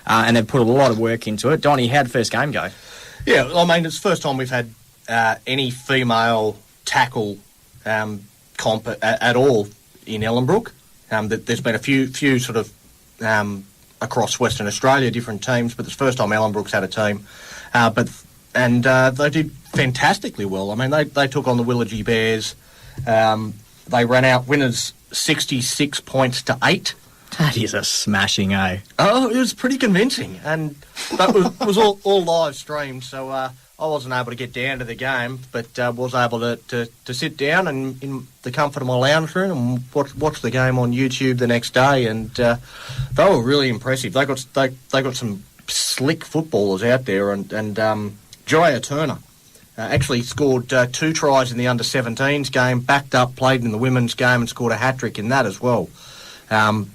and they've put a lot of work into it. Donnie, how'd the first game go? Yeah, I mean, it's the first time we've had any female tackle comp at all in Ellenbrook. There's been a few sort of across Western Australia, different teams, but it's the first time Ellenbrook's had a team. They did fantastically well. I mean, they took on the Willagee Bears. They ran out winners 66 points to 8. That is a smashing, eh? Oh, it was pretty convincing, and that was all live streamed, so I wasn't able to get down to the game, but was able to sit down and in the comfort of my lounge room and watch the game on YouTube the next day, and they were really impressive. They got some slick footballers out there, and Jaya Turner actually scored 2 tries in the under-17s game, backed up, played in the women's game and scored a hat-trick in that as well.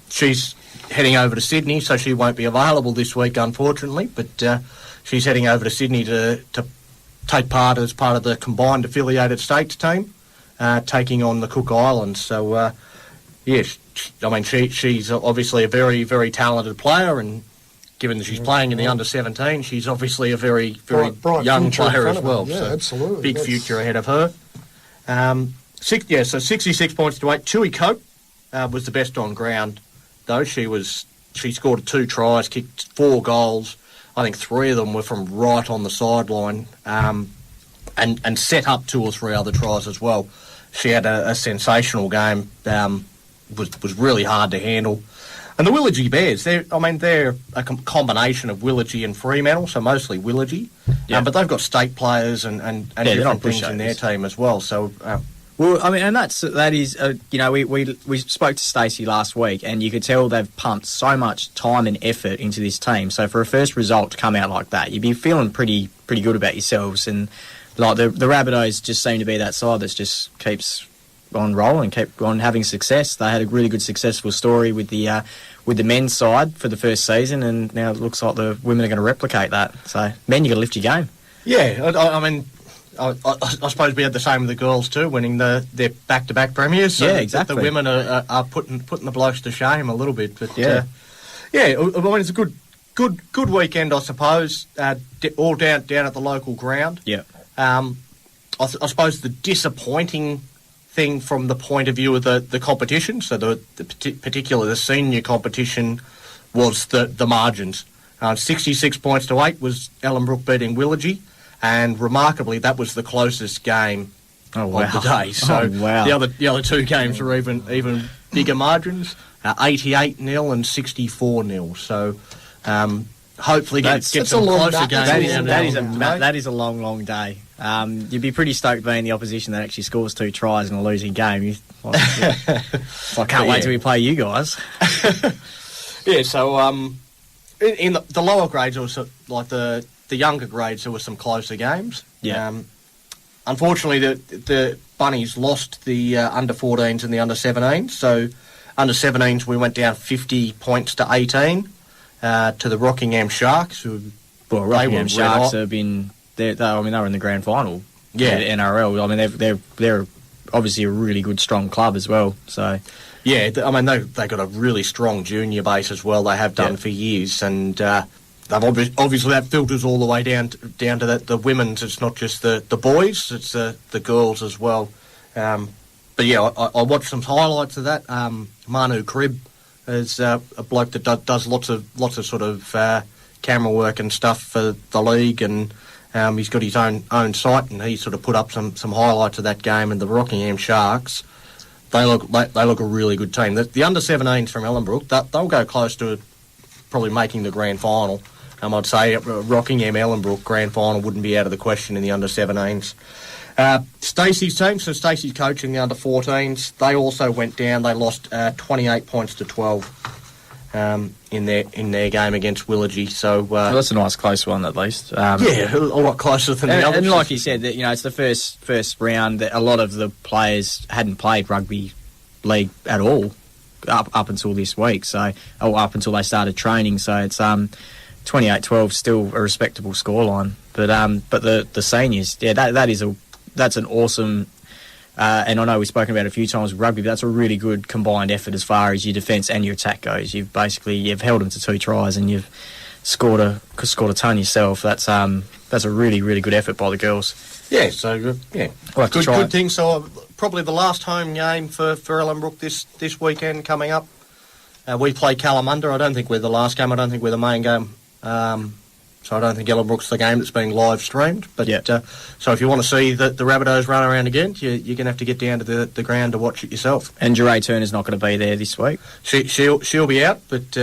She's heading over to Sydney, so she won't be available this week, unfortunately, but she's heading over to Sydney to take part as part of the combined affiliated states team, taking on the Cook Islands. So, she's obviously a very, very talented player, and given that she's playing in the under-17, she's obviously a very, very bright young player as well. Yeah, so absolutely. Big future ahead of her. So 66 points to 8. Tui Cope was the best on ground, though. She scored 2 tries, kicked 4 goals. I think 3 of them were from right on the sideline, and set up 2 or 3 other tries as well. She had a sensational game. Was really hard to handle. And the Willagee Bears, they're a combination of Willagee and Fremantle, so mostly Willagee. Yeah. But they've got state players and different things in their team as well. So. Well, I mean, and that is, we spoke to Stacey last week, and you could tell they've pumped so much time and effort into this team. So for a first result to come out like that, you'd be feeling pretty good about yourselves. And like the Rabbitohs just seem to be that side that just keeps on rolling, keep on having success. They had a really good successful story with the men's side for the first season, and now it looks like the women are going to replicate that. So, men, you got to lift your game. Yeah, I mean. I suppose we had the same with the girls too, winning their back-to-back premiers. So yeah, exactly. The women are putting the blokes to shame a little bit, but yeah, I mean it's a good weekend, I suppose. All down at the local ground. Yeah. I suppose the disappointing thing from the point of view of the competition, so particularly the senior competition, was the margins. 66 points to 8 was Ellenbrook beating Willagee. And remarkably, that was the closest game of the day. So the other 2 games were even bigger margins, 88-0 and 64-0. So hopefully get some closer games. That is a long day. You'd be pretty stoked being the opposition that actually scores 2 tries in a losing game. I can't wait till we play you guys. Yeah. So in the lower grades, also like the younger grades, there were some closer games. Yeah. Unfortunately, the Bunnies lost the under-14s and the under-17s. So under-17s, we went down 50 points to 18 to the Rockingham Sharks. Rockingham Sharks have been... they were in the grand final. Yeah. At NRL. I mean, they're obviously a really good, strong club as well. So... Yeah, I mean, they got a really strong junior base as well. They have done for years, and... they've obviously that filters all the way down to the women's. It's not just the boys; it's the girls as well. But yeah, I watched some highlights of that. Manu Cribb is a bloke that does lots of sort of camera work and stuff for the league, and he's got his own site, and he sort of put up some highlights of that game. And the Rockingham Sharks, they look a really good team. The under-17s from Ellenbrook, they'll go close to probably making the grand final. I'd say Rockingham Ellenbrook grand final wouldn't be out of the question in the under-17s. Stacey's team, so Stacey's coaching the under-14s, they also went down. They lost 28 points to 12 in their game against Willagee. So that's a nice close one at least. A lot closer than the others. And like you said, that it's the first round that a lot of the players hadn't played rugby league at all up until this week. Up until they started training. So it's 28-12, still a respectable scoreline. But the seniors, that's an awesome. And I know we've spoken about it a few times with rugby, but that's a really good combined effort as far as your defence and your attack goes. You've held them to 2 tries, and you've scored a ton yourself. That's a really, really good effort by the girls. Yeah, so yeah, We'll have to try good it. thing. So probably the last home game for Ellenbrook this weekend coming up. We play Kalamunda. I don't think we're the last game. I don't think we're the main game. So I don't think Ellenbrook's the game that's being live streamed. But so if you want to see the Rabbitohs run around again, you're going to have to get down to the ground to watch it yourself. And Jeray Turner's not going to be there this week. She'll be out, but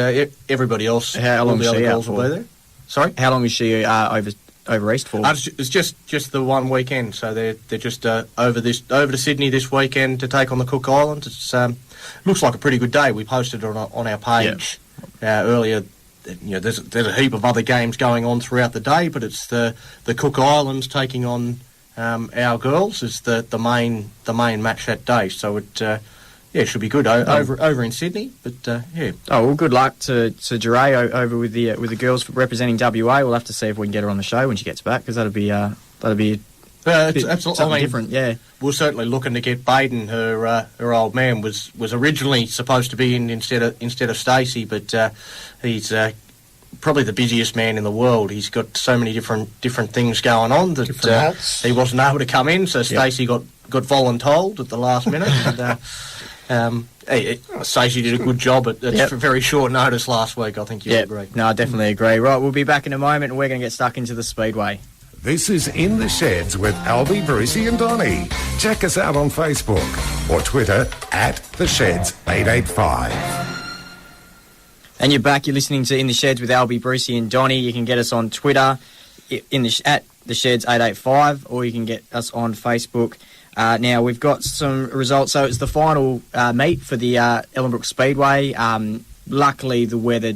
everybody else, How long all the is other she out girls will for? be there. Sorry? How long is she over east for? It's just the one weekend, so they're just over to Sydney this weekend to take on the Cook Islands. It's looks like a pretty good day. We posted it on our page earlier. There's a heap of other games going on throughout the day, but it's the Cook Islands taking on our girls is the main match that day. So it should be good over in Sydney. But yeah. Oh well, good luck to Jeray over with the girls for representing WA. We'll have to see if we can get her on the show when she gets back, because that'll be it's absolutely something different. Yeah, we're certainly looking to get Baden. Her old man was originally supposed to be in instead of Stacey, but he's probably the busiest man in the world. He's got so many different things going on that he wasn't able to come in. So Stacey got voluntold at the last minute. And, Stacey did a good job at very short notice last week. I think you'll agree. No, I definitely agree. Right, we'll be back in a moment, and we're going to get stuck into the Speedway. This is In the Sheds with Albie, Brucey and Donny. Check us out on Facebook or Twitter @TheSheds885. And you're back. You're listening to In the Sheds with Albie, Brucey and Donny. You can get us on Twitter at TheSheds885, or you can get us on Facebook. Now, we've got some results. So it's the final meet for the Ellenbrook Speedway. Luckily, the weather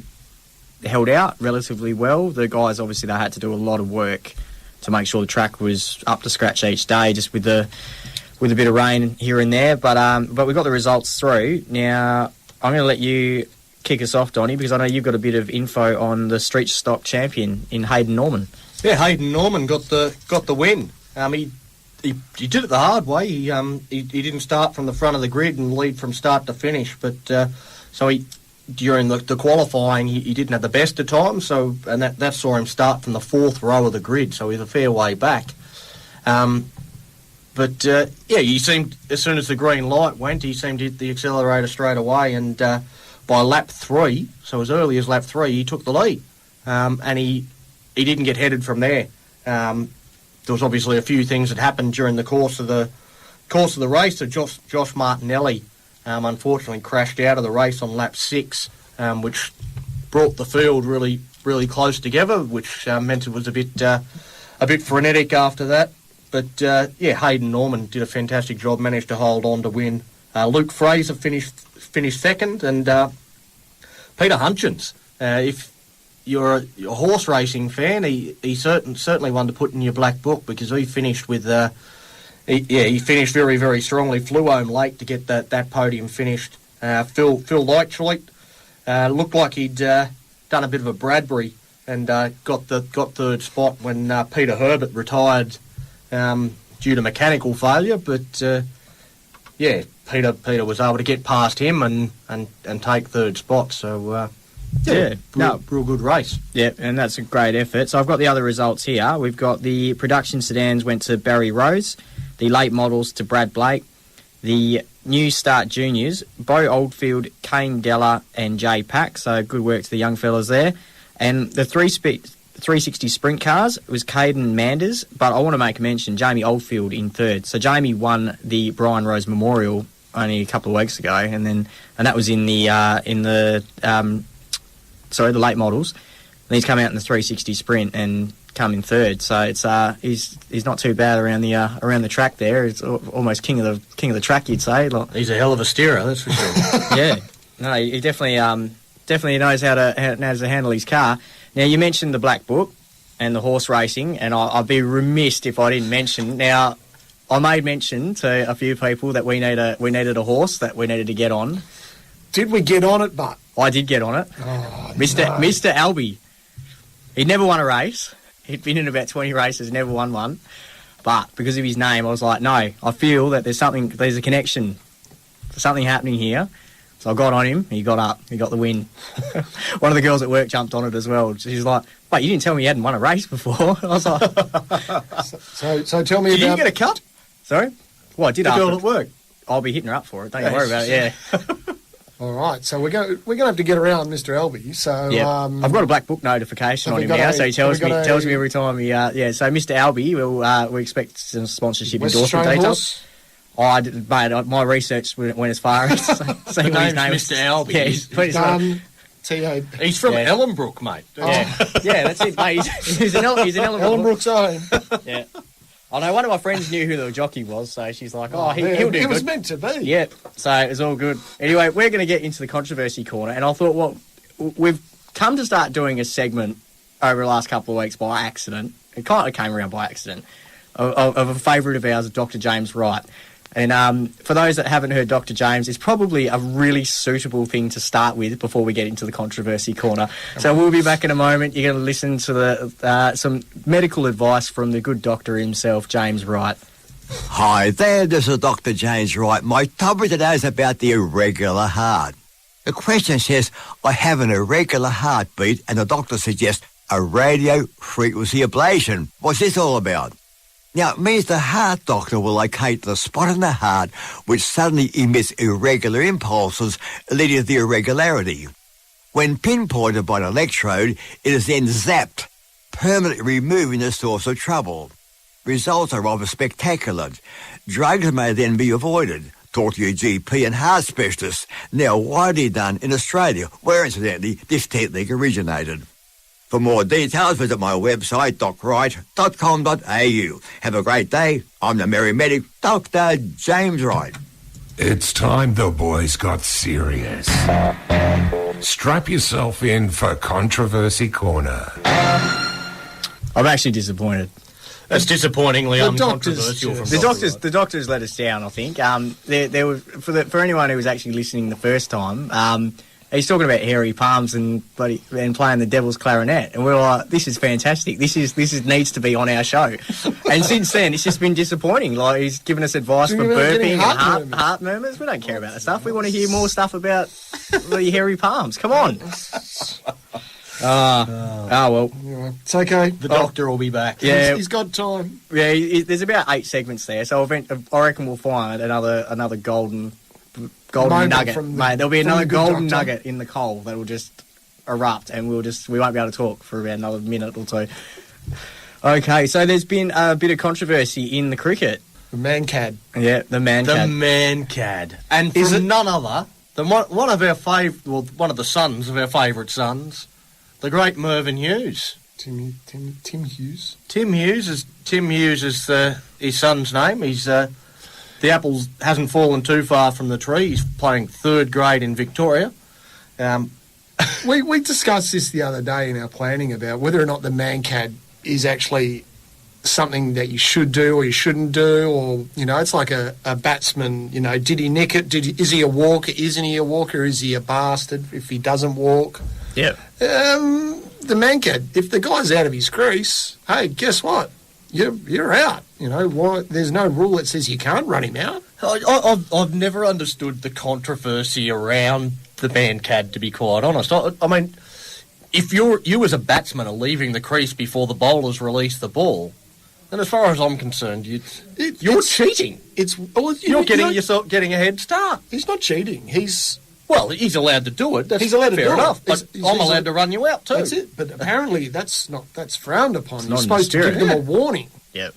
held out relatively well. The guys, obviously, they had to do a lot of work to make sure the track was up to scratch each day, just with a bit of rain here and there. But we got the results through. Now, I'm going to let you kick us off, Donny, because I know you've got a bit of info on the street stock champion in Hayden Norman. Yeah, Hayden Norman got the win. He did it the hard way. He didn't start from the front of the grid and lead from start to finish, but so during the qualifying he didn't have the best of times. And that saw him start from the fourth row of the grid, so he's a fair way back. He seemed, as soon as the green light went, he seemed to hit the accelerator straight away, and by lap 3, so as early as lap 3, he took the lead, and he didn't get headed from there. There was obviously a few things that happened during the course of the race. So Josh Martinelli unfortunately crashed out of the race on lap 6, which brought the field really, really close together, which meant it was a bit frenetic after that. But Hayden Norman did a fantastic job, managed to hold on to win. Luke Fraser finished second, and Peter Hutchins, if you're a horse racing fan, he certainly one to put in your black book, because he finished with he finished very, very strongly. Flew home late to get that podium finished. Phil Leitchleet looked like he'd done a bit of a Bradbury and got third spot when Peter Herbert retired due to mechanical failure. But Peter was able to get past him and take third spot. So. Real good race. Yeah, and that's a great effort. So I've got the other results here. We've got the production sedans went to Barry Rose, the late models to Brad Blake, the new start juniors, Bo Oldfield, Kane Deller and Jay Pack. So good work to the young fellas there. And the 360 sprint cars was Caden Manders, but I want to make a mention, Jamie Oldfield in third. So Jamie won the Brian Rose Memorial only a couple of weeks ago, and that was in the late models. And he's come out in the 360 sprint and come in third. So it's he's not too bad around the track there. It's almost king of the track, you'd say. He's a hell of a steerer, that's for sure. Yeah, no, he definitely knows how to handle his car. Now, you mentioned the Black Book and the horse racing, and I'd be remiss if I didn't mention. Now, I made mention to a few people that we needed a horse that we needed to get on. Did we get on it, but? I did get on it. Oh, Mr. Albie. He'd never won a race. He'd been in about 20 races, never won one. But because of his name, I was like, no, I feel that there's a connection. There's something happening here. So I got on him, he got up, he got the win. One of the girls at work jumped on it as well. She's like, "Wait, you didn't tell me you hadn't won a race before." I was like... So tell me Did about... you get a cut? Sorry? Well, I did The after. girl at work. I'll be hitting her up for it, don't you worry about it, yeah. All right, so we're going to have to get around Mr. Albie. So Yeah, I've got a black book notification on him now, so he tells me every time he. So Mr. Albie, we expect some sponsorship West endorsement Australian details. Mate, my research went as far as saying what his name is. Mr. Albie. Yeah, he's done. T.O. He's from Ellenbrook, mate. Yeah, that's it, mate. He's an Ellenbrook. Ellenbrook's own. Yeah. I know one of my friends knew who the jockey was, so she's like, he'll do It was good. meant to be. Yeah, so it was all good. Anyway, we're going to get into the controversy corner, and I thought, we've come to start doing a segment over the last couple of weeks by accident. It kind of came around by accident, of a favourite of ours, Dr. James Wright. And for those that haven't heard Dr. James, it's probably a really suitable thing to start with before we get into the controversy corner. So we'll be back in a moment. You're going to listen to some medical advice from the good doctor himself, James Wright. Hi there, this is Dr. James Wright. My topic today is about the irregular heart. The question says, I have an irregular heartbeat, and the doctor suggests a radio frequency ablation. What's this all about? Now, it means the heart doctor will locate the spot in the heart which suddenly emits irregular impulses, leading to the irregularity. When pinpointed by an electrode, it is then zapped, permanently removing the source of trouble. Results are rather spectacular. Drugs may then be avoided. Talk to your GP and heart specialist, now widely done in Australia, where incidentally this technique originated. For more details, visit my website, docwright.com.au. Have a great day. I'm the Merry Medic, Dr. James Wright. It's time the boys got serious. Strap yourself in for Controversy Corner. I'm actually disappointed. That's disappointingly The doctors uncontroversial from just- The doctors let us down, I think. There were for anyone who was actually listening the first time. He's talking about hairy palms and playing the devil's clarinet, and we were like, "This is fantastic. This needs to be on our show." And since then, it's just been disappointing. Like, he's given us advice for burping and heart murmurs. We don't care about that stuff. We want to hear more stuff about the hairy palms. Come on. Well. It's okay. The doctor will be back. Yeah. He's got time. Yeah, there's about 8 segments there, so I reckon we'll find another golden Moment nugget, mate. There'll be another the good golden doctor. nugget in the coal that will just erupt, and we won't be able to talk for about another minute or two. Okay, so there's been a bit of controversy in the cricket. The man-cad. Yeah, the man-cad. The man-cad. And from none other than one of the sons of our favourite sons, the great Mervyn Hughes. Tim Hughes. Tim Hughes is his son's name. He's the apple hasn't fallen too far from the tree. He's playing 3rd grade in Victoria. We discussed this the other day in our planning about whether or not the man-cad is actually something that you should do or you shouldn't do, or, it's like a batsman, did he nick it? Is he a walker? Isn't he a walker? Is he a bastard if he doesn't walk? Yeah. The man-cad, if the guy's out of his crease, hey, guess what? You're out. There's no rule that says you can't run him out. I've never understood the controversy around the man-cad, to be quite honest. I mean, if you as a batsman are leaving the crease before the bowlers release the ball, then as far as I'm concerned, you're cheating. You're getting a head start. He's not cheating. He's allowed to do it. He's allowed to fair do enough. it. But I'm allowed to run you out too. That's it. But apparently that's frowned upon. You're not in supposed the to spirit, give them a warning. Yep.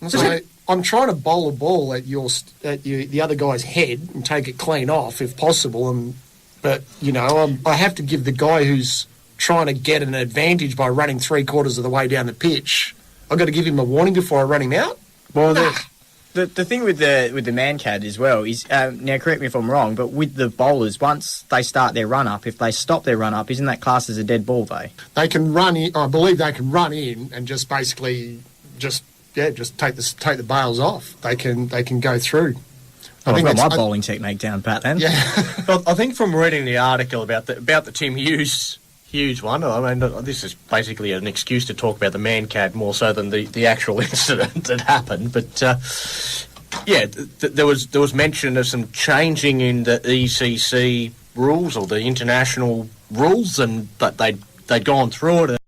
So I'm trying to bowl a ball at the other guy's head and take it clean off if possible. But I have to give the guy who's trying to get an advantage by running 3/4 of the way down the pitch, I've got to give him a warning before I run him out. Well, the thing with the man-cad as well is, now correct me if I'm wrong, but with the bowlers, once they start their run-up, if they stop their run-up, isn't that classed as a dead ball, though? They can run in. I believe they can run in and just basically just take the bails off. They can go through. I've got my bowling technique down pat then. Yeah. I think from reading the article about the Tim Hughes one, I mean, this is basically an excuse to talk about the man-cad more so than the actual incident that happened. But Yeah, there was mention of some changing in the ECC rules or the international rules, and that they'd gone through it